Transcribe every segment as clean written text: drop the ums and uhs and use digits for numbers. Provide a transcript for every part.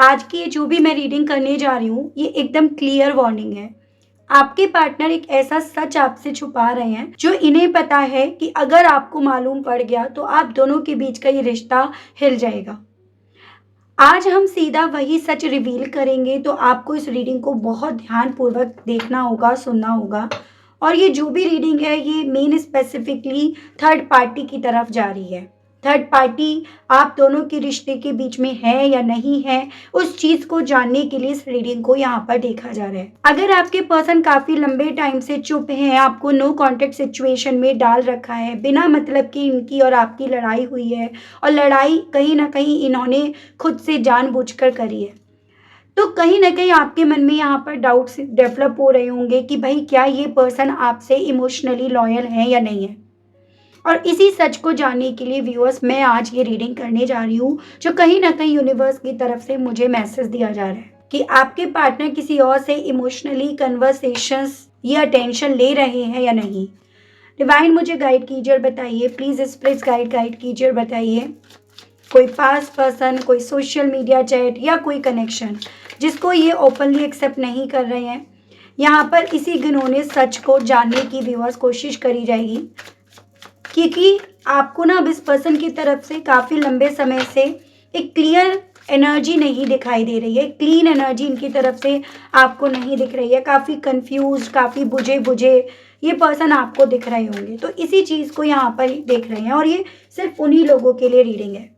आज की ये जो भी मैं रीडिंग करने जा रही हूँ, ये एकदम क्लियर वार्निंग है। आपके पार्टनर एक ऐसा सच आपसे छुपा रहे हैं जो इन्हें पता है कि अगर आपको मालूम पड़ गया तो आप दोनों के बीच का ये रिश्ता हिल जाएगा। आज हम सीधा वही सच रिवील करेंगे, तो आपको इस रीडिंग को बहुत ध्यानपूर्वक देखना होगा, सुनना होगा। और ये जो भी रीडिंग है, ये मेन स्पेसिफिकली थर्ड पार्टी की तरफ जा रही है। थर्ड पार्टी आप दोनों के रिश्ते के बीच में है या नहीं है, उस चीज को जानने के लिए इस रीडिंग को यहाँ पर देखा जा रहा है। अगर आपके पर्सन काफी लंबे टाइम से चुप हैं, आपको नो कॉन्टेक्ट सिचुएशन में डाल रखा है, बिना मतलब की इनकी और आपकी लड़ाई हुई है, और लड़ाई कहीं ना कहीं इन्होंने खुद से जानबूझकर करी है, तो कहीं ना कहीं आपके मन में यहाँ पर डाउट्स डेवलप हो रहे होंगे कि भाई क्या ये पर्सन आपसे इमोशनली लॉयल है या नहीं है। और इसी सच को जानने के लिए व्यूअर्स, मैं आज ये रीडिंग करने जा रही हूँ, जो कहीं ना कहीं यूनिवर्स की तरफ से मुझे मैसेज दिया जा रहा है कि आपके पार्टनर किसी और से इमोशनली कन्वर्सेशंस या टेंशन ले रहे हैं या नहीं। डिवाइन मुझे गाइड कीजिए और बताइए, प्लीज स्पिरिट्स गाइड कीजिए और बताइए। कोई पास्ट पर्सन, कोई सोशल मीडिया चैट या कोई कनेक्शन जिसको ये ओपनली एक्सेप्ट नहीं कर रहे हैं, यहाँ पर इसी घिनौने सच को जानने की व्यूअर्स कोशिश करी जाएगी, क्योंकि आपको ना अब इस पर्सन की तरफ से काफ़ी लंबे समय से एक क्लियर एनर्जी नहीं दिखाई दे रही है। क्लीन एनर्जी इनकी तरफ से आपको नहीं दिख रही है। काफ़ी कंफ्यूज, काफ़ी बुझे बुझे ये पर्सन आपको दिख रहे होंगे। तो इसी चीज़ को यहाँ पर देख रहे हैं, और ये सिर्फ उन्हीं लोगों के लिए रीडिंग है।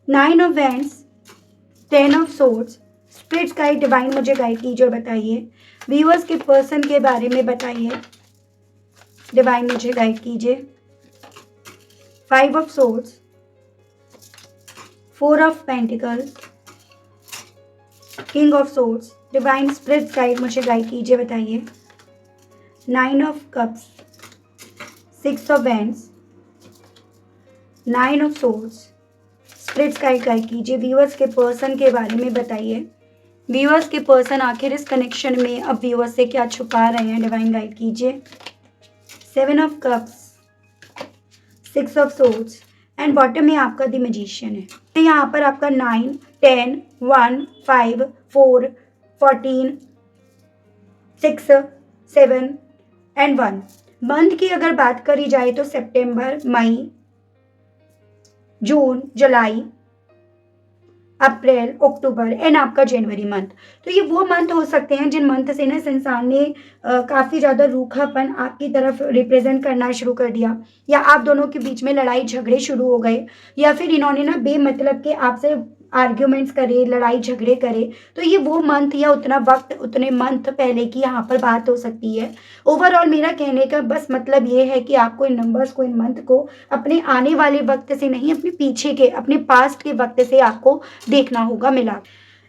9 of wands, 10 of swords, spirits guide divine मुझे गाइड कीजिए और बताइए। व्यूअर्स के पर्सन के बारे में बताइए, डिवाइन मुझे गाइड कीजिए। 5 of swords, 4 of pentacles, king of swords, divine spirits guide मुझे गाइड कीजिए, बताइए। 9 of cups, 6 of wands, 9 of swords, spirits guide कीजिए। व्यूअर्स के पर्सन के बारे में बताइए। व्यूअर्स के पर्सन आखिर इस कनेक्शन में अब व्यूअर्स से क्या छुपा रहे हैं, डिवाइन गाइड कीजिए। 7 of cups, 6 of swords, and bottom में आपका द मैजिशियन है। तो यहाँ पर आपका 9, 10, 1, 5, 4, 14, 6, 7 एंड 1। मंथ की अगर बात करी जाए तो सितंबर, मई, जून, जुलाई, अप्रैल, अक्टूबर एंड आपका जनवरी मंथ। तो ये वो मंथ हो सकते हैं जिन मंथ से ना इस इंसान ने काफ़ी ज़्यादा रूखापन आपकी तरफ रिप्रेजेंट करना शुरू कर दिया, या आप दोनों के बीच में लड़ाई झगड़े शुरू हो गए, या फिर इन्होंने ना बेमतलब के आपसे आर्ग्यूमेंट्स करे, लड़ाई झगड़े करे। तो ये वो मंथ या उतना वक्त, उतने मंथ पहले की यहाँ पर बात हो सकती है। ओवरऑल मेरा कहने का बस मतलब ये है कि आपको इन नंबर्स को, इन मंथ को अपने आने वाले वक्त से नहीं, अपने पीछे के, अपने पास्ट के वक्त से आपको देखना होगा मिला।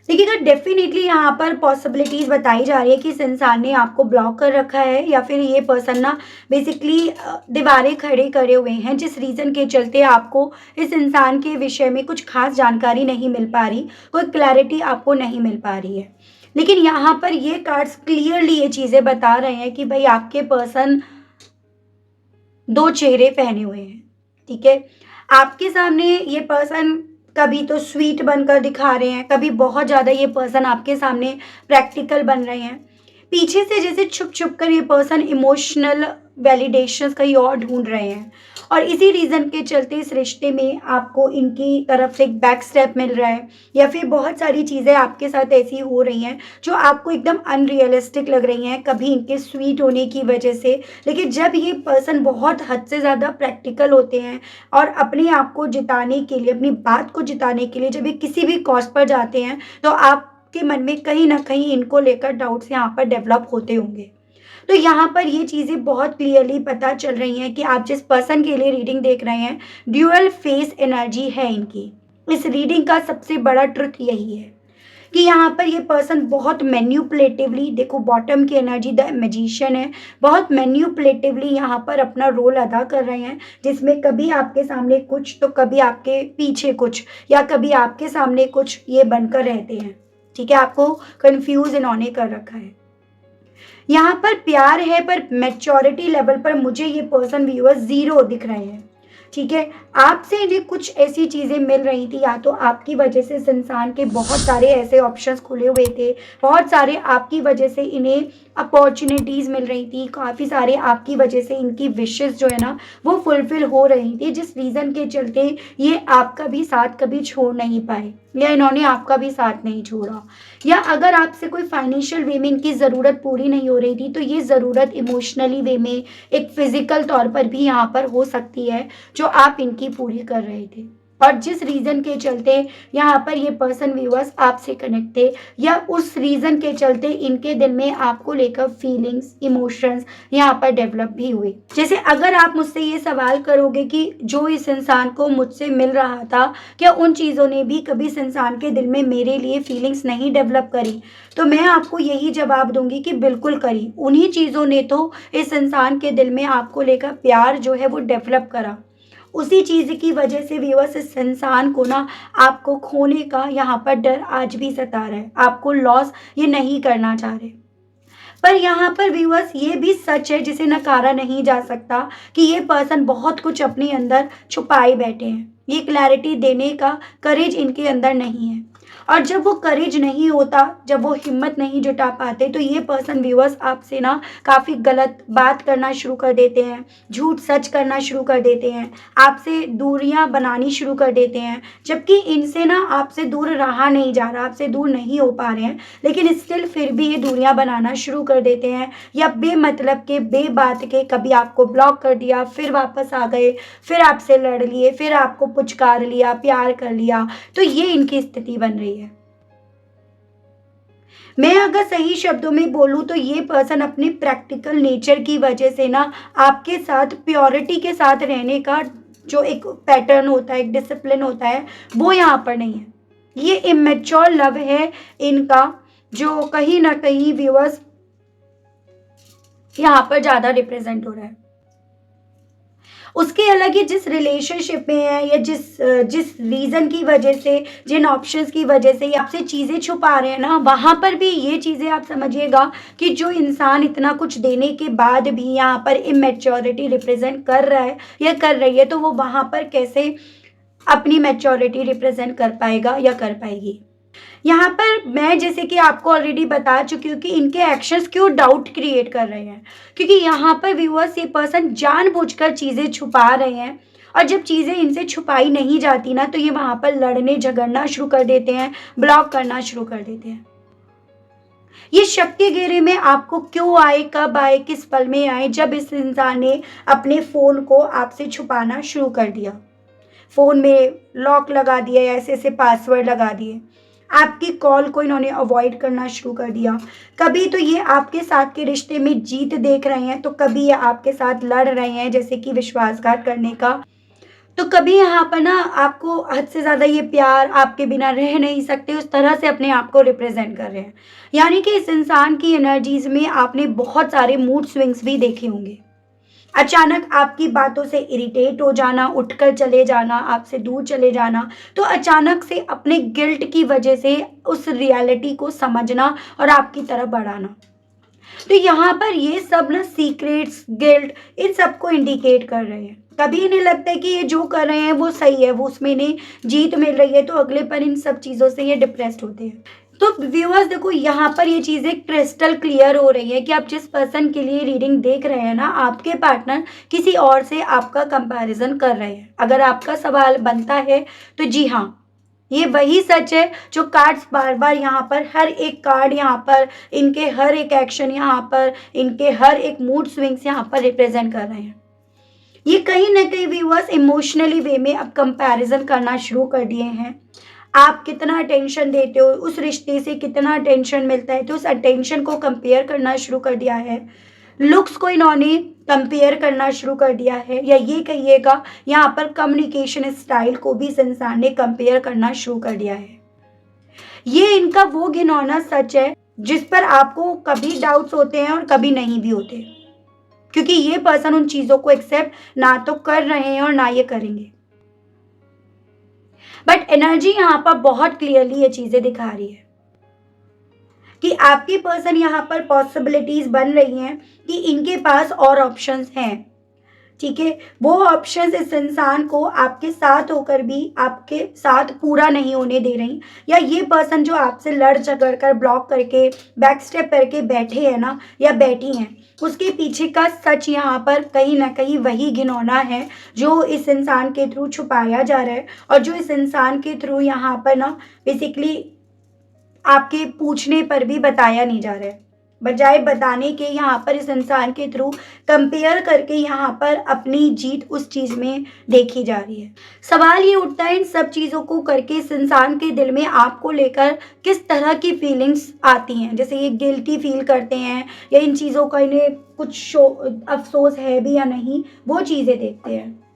देखिएगा, डेफिनेटली यहाँ पर पॉसिबिलिटीज़ बताई जा रही है कि इस इंसान ने आपको ब्लॉक कर रखा है, या फिर ये पर्सन ना बेसिकली दीवारें खड़े करे हुए हैं, जिस रीज़न के चलते आपको इस इंसान के विषय में कुछ खास जानकारी नहीं मिल पा रही, कोई क्लैरिटी आपको नहीं मिल पा रही है। लेकिन यहाँ पर ये कार्ड्स क्लियरली ये चीज़ें बता रहे हैं कि भाई आपके पर्सन 2 चेहरे पहने हुए हैं, ठीक है। आपके सामने ये पर्सन कभी तो स्वीट बनकर दिखा रहे हैं, कभी बहुत ज़्यादा ये पर्सन आपके सामने प्रैक्टिकल बन रहे हैं। पीछे से जैसे छुप छुप कर ये पर्सन इमोशनल वैलिडेशंस कहीं और ढूंढ रहे हैं, और इसी रीज़न के चलते इस रिश्ते में आपको इनकी तरफ से एक बैक स्टेप मिल रहा है, या फिर बहुत सारी चीज़ें आपके साथ ऐसी हो रही हैं जो आपको एकदम अनरियलिस्टिक लग रही हैं, कभी इनके स्वीट होने की वजह से। लेकिन जब ये पर्सन बहुत हद से ज़्यादा प्रैक्टिकल होते हैं और अपने आप को जिताने के लिए, अपनी बात को जिताने के लिए जब ये किसी भी कॉज पर जाते हैं, तो आपके मन में कहीं ना कहीं इनको लेकर डाउट्स यहाँ पर डेवलप होते होंगे। तो यहाँ पर ये चीज़ें बहुत क्लियरली पता चल रही हैं कि आप जिस पर्सन के लिए रीडिंग देख रहे हैं, ड्यूअल फेस एनर्जी है इनकी। इस रीडिंग का सबसे बड़ा ट्रुथ यही है कि यहाँ पर ये पर्सन बहुत मैन्युपुलेटिवली, देखो बॉटम की एनर्जी द मैजिशियन है, बहुत मैन्युपुलेटिवली यहाँ पर अपना रोल अदा कर रहे हैं, जिसमें कभी आपके सामने कुछ तो कभी आपके पीछे कुछ, या कभी आपके सामने कुछ ये बनकर रहते हैं, ठीक है। आपको कंफ्यूज इन्होंने कर रखा है। यहाँ पर प्यार है, पर मैच्योरिटी लेवल पर मुझे ये पर्सन व्यूअर 0 दिख रहे हैं। ठीक है? आपसे इन्हें कुछ ऐसी चीज़ें मिल रही थी, या तो आपकी वजह से इस इंसान के बहुत सारे ऐसे ऑप्शंस खुले हुए थे, बहुत सारे आपकी वजह से इन्हें अपॉर्च्युनिटीज़ मिल रही थी, काफ़ी सारे आपकी वजह से इनकी विशेज़ जो है ना, वो फुलफ़िल हो रही थी, जिस रीज़न के चलते ये आपका भी साथ कभी छोड़ नहीं पाए, या इन्होंने आपका भी साथ नहीं छोड़ा। या अगर आपसे कोई फाइनेंशियल वे में इनकी ज़रूरत पूरी नहीं हो रही थी, तो ये ज़रूरत इमोशनली वे में, एक फ़िज़िकल तौर पर भी यहाँ पर हो सकती है, जो आप इनकी पूरी कर रहे थे। और जिस रीज़न के चलते यहाँ पर ये पर्सन व्यूअर्स आपसे कनेक्ट थे, या उस रीज़न के चलते इनके दिल में आपको लेकर फीलिंग्स, इमोशंस यहाँ पर डेवलप भी हुए। जैसे अगर आप मुझसे ये सवाल करोगे कि जो इस इंसान को मुझसे मिल रहा था, क्या उन चीज़ों ने भी कभी इस इंसान के दिल में मेरे लिए फीलिंग्स नहीं डेवलप करी? तो मैं आपको यही जवाब दूँगी कि बिल्कुल करी। उन्हीं चीज़ों ने तो इस इंसान के दिल में आपको लेकर प्यार जो है वो डेवलप करा। उसी चीज़ की वजह से व्यूअर्स इस इंसान को ना आपको खोने का यहाँ पर डर आज भी सता रहा है। आपको लॉस ये नहीं करना चाह रहे। पर यहाँ पर व्यूअर्स ये भी सच है जिसे नकारा नहीं जा सकता कि ये पर्सन बहुत कुछ अपने अंदर छुपाए बैठे हैं। ये क्लैरिटी देने का करेज इनके अंदर नहीं है। और जब वो करेज नहीं होता, जब वो हिम्मत नहीं जुटा पाते, तो ये पर्सन व्यूअर्स आपसे ना काफ़ी गलत बात करना शुरू कर देते हैं, झूठ सच करना शुरू कर देते हैं, आपसे दूरियां बनानी शुरू कर देते हैं, जबकि इनसे ना आपसे दूर रहा नहीं जा रहा, आपसे दूर नहीं हो पा रहे हैं, लेकिन स्टिल फिर भी ये दूरियां बनाना शुरू कर देते हैं, या बेमतलब के, बेबात के कभी आपको ब्लॉक कर दिया, फिर वापस आ गए, फिर आपसे लड़ लिए, फिर आपको पुचकार लिया, प्यार कर लिया। तो ये इनकी स्थिति बन रही है। मैं अगर सही शब्दों में बोलूँ तो ये पर्सन अपने प्रैक्टिकल नेचर की वजह से ना आपके साथ प्योरिटी के साथ रहने का जो एक पैटर्न होता है, एक डिसिप्लिन होता है, वो यहाँ पर नहीं है। ये इमेच्योर लव है इनका, जो कहीं न कहीं व्यूअर्स यहाँ पर ज़्यादा रिप्रेज़ेंट हो रहा है। उसके अलग ही जिस रिलेशनशिप में है, या जिस रीज़न की वजह से, जिन ऑप्शंस की वजह से ये आपसे चीज़ें छुपा रहे हैं ना, वहाँ पर भी ये चीज़ें आप समझिएगा कि जो इंसान इतना कुछ देने के बाद भी यहाँ पर इमैच्योरिटी रिप्रेज़ेंट कर रहा है या कर रही है, तो वो वहाँ पर कैसे अपनी मैच्योरिटी रिप्रेज़ेंट कर पाएगा या कर पाएगी। यहाँ पर मैं जैसे कि आपको ऑलरेडी बता चुकी हूँ कि इनके एक्शंस क्यों डाउट क्रिएट कर रहे हैं, क्योंकि यहाँ पर व्यूअर्स ये पर्सन जानबूझकर चीज़ें छुपा रहे हैं, और जब चीज़ें इनसे छुपाई नहीं जाती ना, तो ये वहाँ पर लड़ने झगड़ना शुरू कर देते हैं, ब्लॉक करना शुरू कर देते हैं। ये शक के घेरे में आपको क्यों आए, कब आए, किस पल में आए, जब इस इंसान ने अपने फ़ोन को आपसे छुपाना शुरू कर दिया, फ़ोन में लॉक लगा दिया, ऐसे ऐसे पासवर्ड लगा दिए, आपकी कॉल को इन्होंने अवॉइड करना शुरू कर दिया। कभी तो ये आपके साथ के रिश्ते में जीत देख रहे हैं, तो कभी ये आपके साथ लड़ रहे हैं, जैसे कि विश्वासघात करने का। तो कभी यहाँ पर ना आपको हद से ज़्यादा ये प्यार, आपके बिना रह नहीं सकते, उस तरह से अपने आप को रिप्रेज़ेंट कर रहे हैं। यानी कि इस इंसान की एनर्जीज़ में आपने बहुत सारे मूड स्विंग्स भी देखे होंगे। अचानक आपकी बातों से इरिटेट हो जाना, उठकर चले जाना, आपसे दूर चले जाना, तो अचानक से अपने गिल्ट की वजह से उस रियलिटी को समझना और आपकी तरफ बढ़ाना। तो यहाँ पर ये सब ना सीक्रेट्स, गिल्ट, इन सबको इंडिकेट कर रहे हैं। कभी इन्हें लगता है कि ये जो कर रहे हैं वो सही है, वो उसमें इन्हें जीत मिल रही है, तो अगले पल इन सब चीज़ों से ये डिप्रेस्ड होते हैं। तो व्यूअर्स देखो, यहाँ पर ये चीज़ें क्रिस्टल क्लियर हो रही है कि आप जिस पर्सन के लिए रीडिंग देख रहे हैं ना, आपके पार्टनर किसी और से आपका कंपैरिजन कर रहे हैं। अगर आपका सवाल बनता है तो जी हाँ, ये वही सच है जो कार्ड्स बार बार यहाँ पर, हर एक कार्ड यहाँ पर, इनके हर एक एक्शन यहाँ पर, इनके हर एक मूड स्विंग्स यहाँ पर रिप्रेजेंट कर रहे हैं। ये कहीं ना कहीं व्यूअर्स इमोशनली वे में अब कंपैरिजन करना शुरू कर दिए हैं। आप कितना अटेंशन देते हो, उस रिश्ते से कितना अटेंशन मिलता है, तो उस अटेंशन को कंपेयर करना शुरू कर दिया है। लुक्स को इन्होंने कंपेयर करना शुरू कर दिया है, या ये कहिएगा यहाँ पर कम्युनिकेशन स्टाइल को भी इस इंसान ने कंपेयर करना शुरू कर दिया है। ये इनका वो घिनौना सच है जिस पर आपको कभी डाउट्स होते हैं और कभी नहीं भी होते, क्योंकि ये पर्सन उन चीज़ों को एक्सेप्ट ना तो कर रहे हैं और ना ये करेंगे। बट एनर्जी यहाँ पर बहुत क्लियरली ये चीज़ें दिखा रही है कि आपके पर्सन यहाँ पर पॉसिबिलिटीज बन रही हैं कि इनके पास और ऑप्शंस हैं। ठीक है, वो ऑप्शंस इस इंसान को आपके साथ होकर भी आपके साथ पूरा नहीं होने दे रही, या ये पर्सन जो आपसे लड़ झगड़ कर ब्लॉक करके बैक स्टेप करके बैठे हैं ना या बैठी हैं, उसके पीछे का सच यहाँ पर कहीं ना कहीं वही घिनौना है जो इस इंसान के थ्रू छुपाया जा रहा है, और जो इस इंसान के थ्रू यहाँ पर ना बेसिकली आपके पूछने पर भी बताया नहीं जा रहा है। बजाय बताने के यहाँ पर इस इंसान के थ्रू कंपेयर करके यहाँ पर अपनी जीत उस चीज़ में देखी जा रही है। सवाल ये उठता है इन सब चीज़ों को करके इस इंसान के दिल में आपको लेकर किस तरह की फीलिंग्स आती हैं, जैसे ये गिल्टी फील करते हैं या इन चीज़ों का इन्हें कुछ अफसोस है भी या नहीं, वो चीज़ें देखते हैं।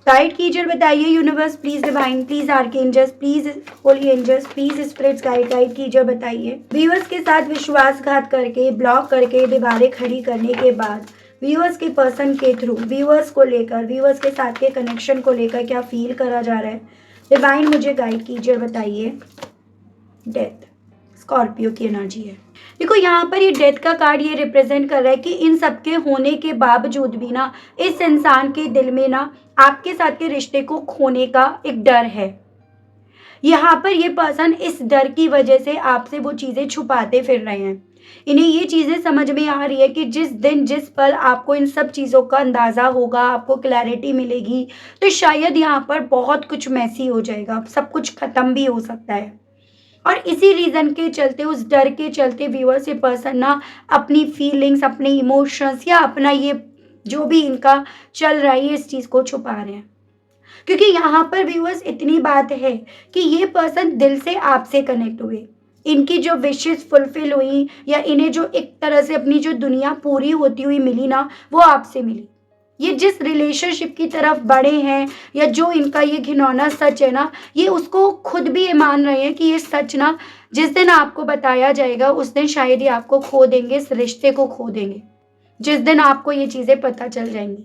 गाइड कीजिए, बताइए universe please, divine please, archangels please, holy angels please, spirits guide कीजिए, बताइए। व्यूअर्स के साथ विश्वासघात करके ब्लॉक करके दीवारें खड़ी करने के बाद व्यूअर्स के पर्सन के थ्रू व्यूअर्स को लेकर व्यूअर्स के साथ के कनेक्शन को लेकर क्या फील करा जा रहा है, डिवाइन मुझे गाइड कीजिए, बताइए। डेथ स्कॉर्पियो की एनर्जी है। देखो यहाँ पर ये डेथ का कार्ड ये रिप्रेजेंट कर रहा है कि इन सब के होने के बावजूद भी ना इस इंसान के दिल में ना आपके साथ के रिश्ते को खोने का एक डर है। यहाँ पर ये पर्सन इस डर की वजह से आपसे वो चीज़ें छुपाते फिर रहे हैं। इन्हें ये चीज़ें समझ में आ रही है कि जिस दिन जिस पल आपको इन सब चीज़ों का अंदाज़ा होगा, आपको क्लैरिटी मिलेगी, तो शायद यहाँ पर बहुत कुछ मैसी हो जाएगा, सब कुछ ख़त्म भी हो सकता है। और इसी रीज़न के चलते, उस डर के चलते व्यूअर्स ये पर्सन ना अपनी फीलिंग्स, अपने इमोशंस या अपना ये जो भी इनका चल रहा है इस चीज़ को छुपा रहे हैं। क्योंकि यहाँ पर व्यूअर्स इतनी बात है कि ये पर्सन दिल से आपसे कनेक्ट हुए, इनकी जो विशेस फुलफिल हुई या इन्हें जो एक तरह से अपनी जो दुनिया पूरी होती हुई मिली ना, वो आपसे मिली। ये जिस रिलेशनशिप की तरफ बढ़े हैं या जो इनका ये घिनौना सच है ना, ये उसको खुद भी ये मान रहे हैं कि ये सच ना जिस दिन आपको बताया जाएगा उस दिन शायद ये आपको खो देंगे, इस रिश्ते को खो देंगे, जिस दिन आपको ये चीज़ें पता चल जाएंगी।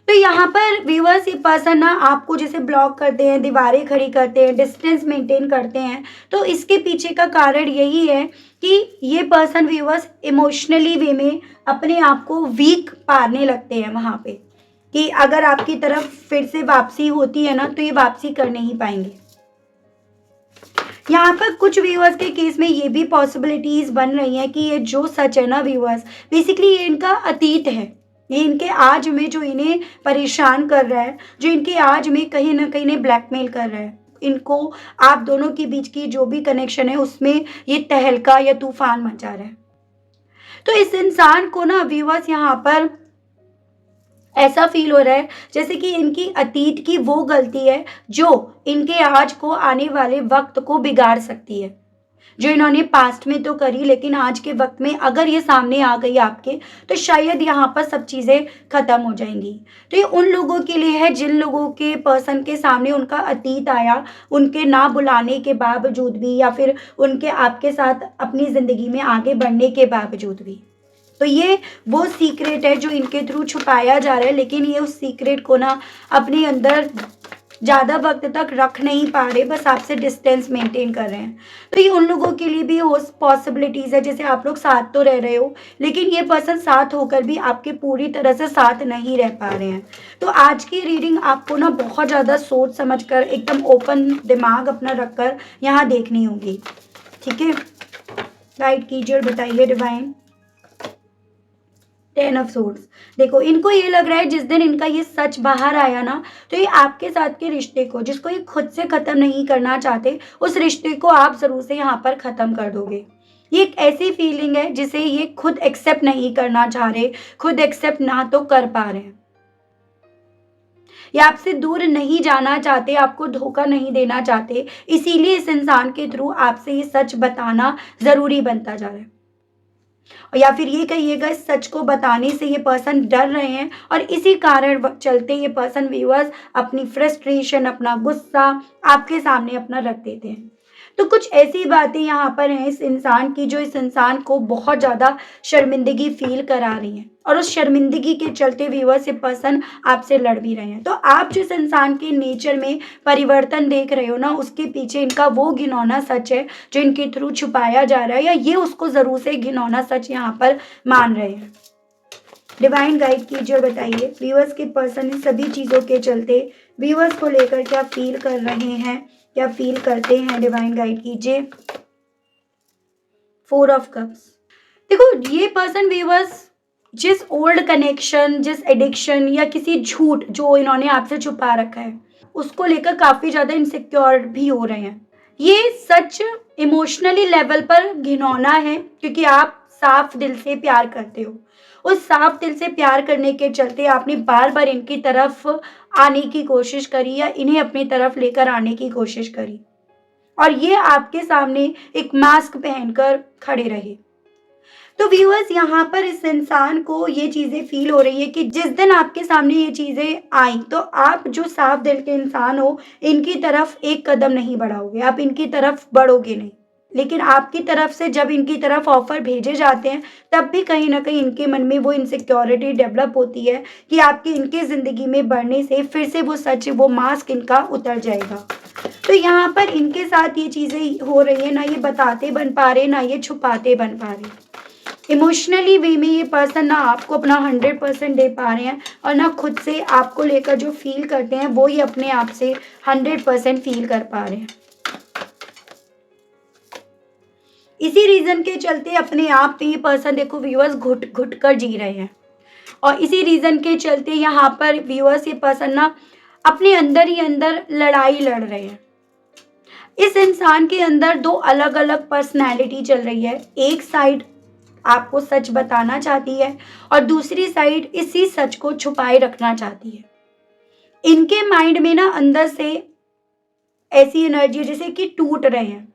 तो यहाँ पर व्यूअर्स ये पर्सन ना आपको जैसे ब्लॉक करते हैं, दीवारें खड़ी करते हैं, डिस्टेंस मेंटेन करते हैं, तो इसके पीछे का कारण यही है कि ये पर्सन व्यूअर्स इमोशनली वे में अपने आप को वीक पाने लगते हैं वहाँ पे, कि अगर आपकी तरफ फिर से वापसी होती है ना तो ये वापसी कर नहीं पाएंगे। यहाँ पर कुछ व्यूअर्स के केस में ये भी पॉसिबिलिटीज़ बन रही हैं कि ये जो सच है ना व्यूअर्स, बेसिकली ये इनका अतीत है, ये इनके आज में जो इन्हें परेशान कर रहा है, जो इनके आज में कहीं ना कहीं इन्हें ब्लैकमेल कर रहा है, इनको आप दोनों के बीच की जो भी कनेक्शन है उसमें ये तहलका या तूफान मचा रहा है। तो इस इंसान को ना व्यूअर्स यहाँ पर ऐसा फील हो रहा है जैसे कि इनकी अतीत की वो गलती है जो इनके आज को आने वाले वक्त को बिगाड़ सकती है, जो इन्होंने पास्ट में तो करी लेकिन आज के वक्त में अगर ये सामने आ गई आपके तो शायद यहाँ पर सब चीज़ें ख़त्म हो जाएंगी। तो ये उन लोगों के लिए है जिन लोगों के पर्सन के सामने उनका अतीत आया, उनके ना बुलाने के बावजूद भी या फिर उनके आपके साथ अपनी ज़िंदगी में आगे बढ़ने के बावजूद भी। तो ये वो सीक्रेट है जो इनके थ्रू छुपाया जा रहा है, लेकिन ये उस सीक्रेट को ना अपने अंदर ज़्यादा वक्त तक रख नहीं पा रहे, बस आपसे डिस्टेंस मेंटेन कर रहे हैं। तो ये उन लोगों के लिए भी हो पॉसिबिलिटीज़ है, जैसे आप लोग साथ तो रह रहे हो लेकिन ये पर्सन साथ होकर भी आपके पूरी तरह से साथ नहीं रह पा रहे हैं। तो आज की रीडिंग आपको ना बहुत ज़्यादा सोच समझ कर एकदम ओपन दिमाग अपना रख कर यहाँ देखनी होगी, ठीक है। गाइड कीजिए और बताइए डिवाइन। 10 of swords. देखो इनको ये लग रहा है जिस दिन इनका ये सच बाहर आया ना तो ये आपके साथ के रिश्ते को, जिसको ये खुद से ख़त्म नहीं करना चाहते, उस रिश्ते को आप ज़रूर से यहाँ पर ख़त्म कर दोगे। ये एक ऐसी फीलिंग है जिसे ये खुद एक्सेप्ट नहीं करना चाह रहे, खुद एक्सेप्ट ना तो कर पा रहे हैं। ये आपसे दूर नहीं जाना चाहते, आपको धोखा नहीं देना चाहते, इसीलिए इस इंसान के थ्रू आपसे ये सच बताना ज़रूरी बनता जा रहा है। या फिर ये कहिएगा इस सच को बताने से ये पर्सन डर रहे हैं और इसी कारण चलते ये पर्सन व्यूअर्स अपनी फ्रस्ट्रेशन, अपना गुस्सा आपके सामने अपना रख देते हैं। तो कुछ ऐसी बातें यहाँ पर हैं इस इंसान की जो इस इंसान को बहुत ज़्यादा शर्मिंदगी फील करा रही हैं और उस शर्मिंदगी के चलते व्यूअर्स ये पर्सन आपसे लड़ भी रहे हैं। तो आप जिस इंसान के नेचर में परिवर्तन देख रहे हो ना, उसके पीछे इनका वो घिनौना सच है जो इनके थ्रू छुपाया जा रहा है, या ये उसको ज़रूर से घिनौना सच यहाँ पर मान रहे हैं। डिवाइन गाइड कीजिए और बताइए व्यूअर्स के पर्सन इन सभी चीज़ों के चलते व्यूअर्स को लेकर क्या फील कर रहे हैं, क्या फील करते हैं। डिवाइन गाइड कीजिए। 4 ऑफ कप्स। देखो ये पर्सन व्यूअर्स जिस ओल्ड कनेक्शन, जिस एडिक्शन या किसी झूठ जो इन्होंने आपसे छुपा रखा है उसको लेकर काफ़ी ज़्यादा इनसिक्योर भी हो रहे हैं। ये सच इमोशनली लेवल पर घिनौना है क्योंकि आप साफ दिल से प्यार करते हो। उस साफ दिल से प्यार करने के चलते आपने बार बार इनकी तरफ आने की कोशिश करी या इन्हें अपनी तरफ लेकर आने की कोशिश करी और ये आपके सामने एक मास्क पहनकर खड़े रहे। तो व्यूअर्स यहाँ पर इस इंसान को ये चीज़ें फील हो रही है कि जिस दिन आपके सामने ये चीज़ें आई तो आप जो साफ दिल के इंसान हो इनकी तरफ एक कदम नहीं बढ़ाओगे, आप इनकी तरफ बढ़ोगे नहीं। लेकिन आपकी तरफ से जब इनकी तरफ ऑफर भेजे जाते हैं तब भी कहीं ना कहीं इनके मन में वो इनसिक्योरिटी डेवलप होती है कि आपके इनके ज़िंदगी में बढ़ने से फिर से वो सच, वो मास्क इनका उतर जाएगा। तो यहाँ पर इनके साथ ये चीज़ें हो रही है, ना ये बताते बन पा रहे ना ये छुपाते बन पा रहे। इमोशनली वे में ये पर्सन ना आपको अपना 100% दे पा रहे हैं और ना खुद से आपको लेकर जो फील करते हैं वो ही अपने आप से 100% फील कर पा रहे हैं। इसी रीजन के चलते अपने आप पे ये पर्सन देखो व्यूअर्स घुट घुट कर जी रहे हैं और इसी रीजन के चलते यहाँ पर व्यूअर्स ये पर्सन ना अपने अंदर ही अंदर लड़ाई लड़ रहे हैं। इस इंसान के अंदर दो अलग अलग पर्सनैलिटी चल रही है। एक साइड आपको सच बताना चाहती है और दूसरी साइड इसी सच को छुपाए रखना चाहती है। इनके माइंड में ना अंदर से ऐसी एनर्जी जैसे कि टूट रहे हैं,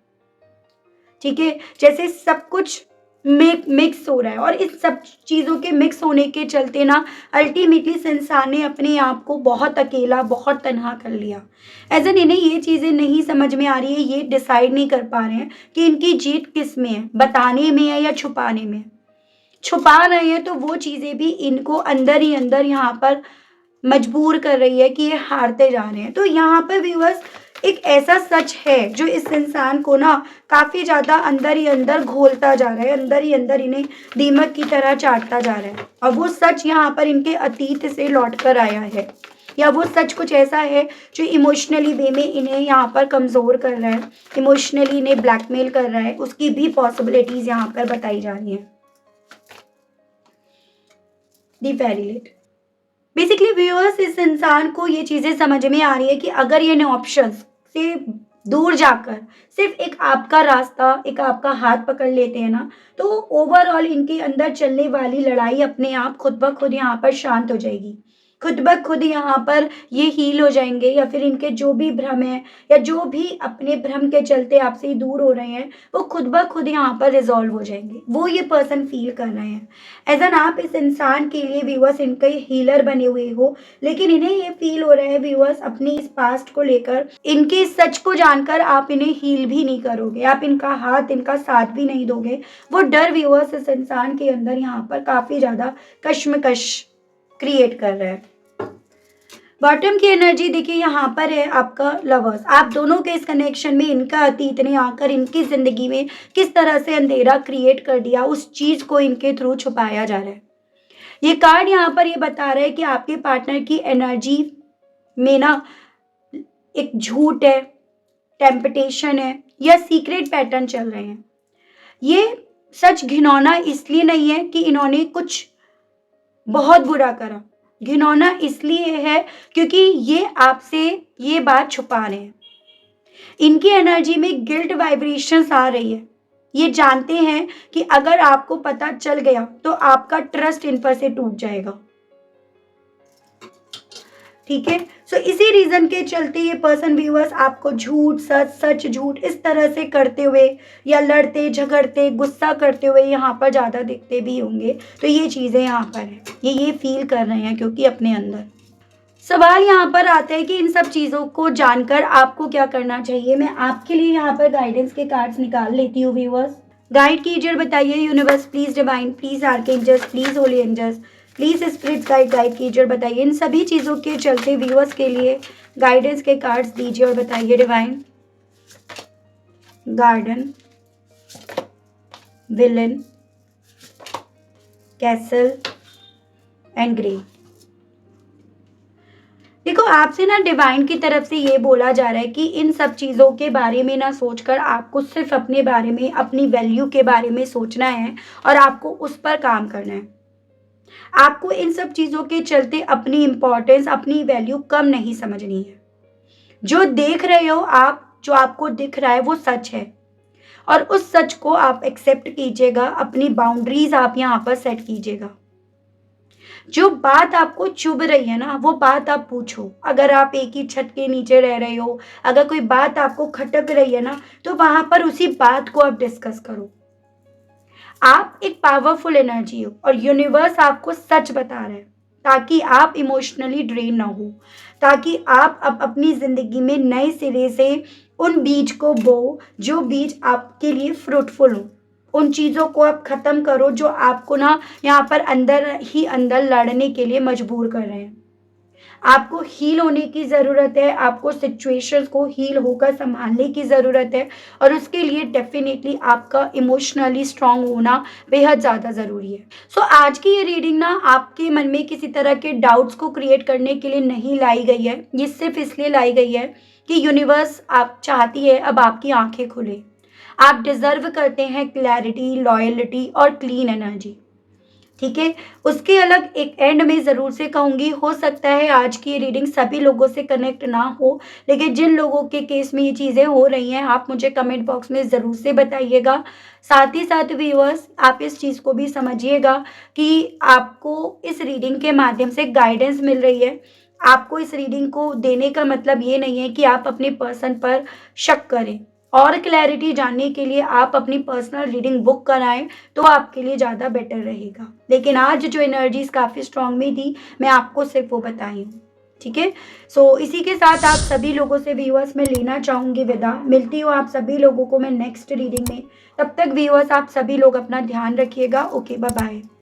ठीक है, जैसे सब कुछ मिक्स हो रहा है और इस सब चीज़ों के मिक्स होने के चलते ना अल्टीमेटली इस इंसान ने अपने आप को बहुत अकेला, बहुत तन्हा कर लिया। एज एन इन्हें ये चीज़ें नहीं समझ में आ रही है, ये डिसाइड नहीं कर पा रहे हैं कि इनकी जीत किस में है, बताने में है या छुपाने में। छुपा रहे हैं तो वो चीज़ें भी इनको अंदर ही अंदर यहाँ पर मजबूर कर रही है कि ये हारते जा रहे हैं। तो यहाँ पर व्यूअर्स एक ऐसा सच है जो इस इंसान को ना काफ़ी ज़्यादा अंदर ही अंदर घोलता जा रहा है, अंदर ही अंदर इन्हें दीमक की तरह चाटता जा रहा है और वो सच यहाँ पर इनके अतीत से लौट कर आया है या वो सच कुछ ऐसा है जो इमोशनली वे में इन्हें यहाँ पर कमज़ोर कर रहा है, इमोशनली इन्हें ब्लैकमेल कर रहा है। उसकी भी पॉसिबिलिटीज़ यहाँ पर बताई जा रही हैं। दी फेरीलेट। बेसिकली व्यूअर्स इस इंसान को ये चीज़ें समझ में आ रही है कि अगर ये इन ऑप्शंस से दूर जाकर सिर्फ एक आपका रास्ता, एक आपका हाथ पकड़ लेते हैं ना तो ओवरऑल इनके अंदर चलने वाली लड़ाई अपने आप खुद ब खुद यहाँ पर शांत हो जाएगी। खुद ब खुद यहाँ पर ये हील हो जाएंगे या फिर इनके जो भी भ्रम है या जो भी अपने भ्रम के चलते आपसे दूर हो रहे हैं वो खुद ब खुद यहाँ पर रिजॉल्व हो जाएंगे। वो ये पर्सन फील कर रहे हैं एज एन आप इस इंसान के लिए व्यूअर्स इनके हीलर बने हुए हो, लेकिन इन्हें ये फील हो रहा है व्यूअर्स अपने इस पास्ट को लेकर, इनके इस सच को जानकर आप इन्हें हील भी नहीं करोगे, आप इनका हाथ, इनका साथ भी नहीं दोगे। वो डर व्यूअर्स इस इंसान के अंदर यहाँ पर काफ़ी ज़्यादा कश्मकश क्रिएट कर रहा है। बॉटम की एनर्जी देखिए यहाँ पर है आपका लवर्स। आप दोनों के इस कनेक्शन में इनका अतीत ने आकर इनकी ज़िंदगी में किस तरह से अंधेरा क्रिएट कर दिया, उस चीज़ को इनके थ्रू छुपाया जा रहा है। ये कार्ड यहाँ पर ये बता रहा है कि आपके पार्टनर की एनर्जी में ना एक झूठ है, टेम्पटेशन है या सीक्रेट पैटर्न चल रहे हैं। ये सच घिनौना इसलिए नहीं है कि इन्होंने कुछ बहुत बुरा करा, घिनौना इसलिए है क्योंकि ये आपसे ये बात छुपा रहे हैं। इनकी एनर्जी में गिल्ट वाइब्रेशंस आ रही है। ये जानते हैं कि अगर आपको पता चल गया तो आपका ट्रस्ट इन पर से टूट जाएगा, ठीक है। सो इसी रीजन के चलते ये पर्सन व्यूअर्स आपको झूठ सच, सच झूठ इस तरह से करते हुए या लड़ते झगड़ते गुस्सा करते हुए यहाँ पर ज़्यादा दिखते भी होंगे। तो ये चीज़ें यहाँ पर है, ये फील कर रहे हैं क्योंकि अपने अंदर सवाल यहाँ पर आता है कि इन सब चीज़ों को जानकर आपको क्या करना चाहिए। मैं आपके लिए यहाँ पर गाइडेंस के कार्ड्स निकाल लेती हूँ व्यूअर्स। गाइड कीजिए और बताइए universe please, divine please, archangels please, holy angels please, spirit guide कीजिए और बताइए इन सभी चीज़ों के चलते व्यूअर्स के लिए गाइडेंस के कार्ड्स दीजिए और बताइए। Divine, garden, villain, castle, and grey. देखो, आपसे ना डिवाइन की तरफ से ये बोला जा रहा है कि इन सब चीज़ों के बारे में ना सोचकर आपको सिर्फ अपने बारे में, अपनी वैल्यू के बारे में सोचना है और आपको उस पर काम करना है। आपको इन सब चीज़ों के चलते अपनी इम्पोर्टेंस, अपनी वैल्यू कम नहीं समझनी है। जो देख रहे हो आप, जो आपको दिख रहा है वो सच है और उस सच को आप एक्सेप्ट कीजिएगा, अपनी बाउंड्रीज आप यहाँ पर सेट कीजिएगा। जो बात आपको चुभ रही है ना, वो बात आप पूछो। अगर आप एक ही छत के नीचे रह रहे हो, अगर कोई बात आपको खटक रही है ना, तो वहां पर उसी बात को आप डिस्कस करो। आप एक पावरफुल एनर्जी हो और यूनिवर्स आपको सच बता रहा है, ताकि आप इमोशनली ड्रेन ना हो, ताकि आप अब अपनी जिंदगी में नए सिरे से उन बीज को बो जो बीज आपके लिए फ्रूटफुल हो। उन चीज़ों को आप ख़त्म करो जो आपको ना यहाँ पर अंदर ही अंदर लड़ने के लिए मजबूर कर रहे हैं। आपको हील होने की ज़रूरत है, आपको सिचुएशंस को हील होकर सँभालने की ज़रूरत है और उसके लिए डेफ़िनेटली आपका इमोशनली स्ट्रॉन्ग होना बेहद ज़्यादा ज़रूरी है। सो आज की ये रीडिंग ना आपके मन में किसी तरह के डाउट्स को क्रिएट करने के लिए नहीं लाई गई है। ये सिर्फ़ इसलिए लाई गई है कि यूनिवर्स आप चाहती है अब आपकी आँखें खुले। आप डिज़र्व करते हैं क्लैरिटी, लॉयल्टी और क्लीन एनर्जी। ठीक है। उसके अलग एक एंड में ज़रूर से कहूँगी, हो सकता है आज की ये रीडिंग सभी लोगों से कनेक्ट ना हो, लेकिन जिन लोगों के केस में ये चीज़ें हो रही हैं आप मुझे कमेंट बॉक्स में ज़रूर से बताइएगा। साथ ही साथ व्यूअर्स, आप इस चीज़ को भी समझिएगा कि आपको इस रीडिंग के माध्यम से गाइडेंस मिल रही है। आपको इस रीडिंग को देने का मतलब ये नहीं है कि आप अपने पर्सन पर शक करें। और क्लैरिटी जानने के लिए आप अपनी पर्सनल रीडिंग बुक कराएं, तो आपके लिए ज़्यादा बेटर रहेगा। लेकिन आज जो एनर्जीज काफ़ी स्ट्रांग में थी, मैं आपको सिर्फ वो बताई हूँ। ठीक है। सो इसी के साथ आप सभी लोगों से व्यूअर्स मैं लेना चाहूँगी विदा। मिलती हूँ आप सभी लोगों को मैं नेक्स्ट रीडिंग में। तब तक व्यूअर्स आप सभी लोग अपना ध्यान रखिएगा। Okay, bye bye.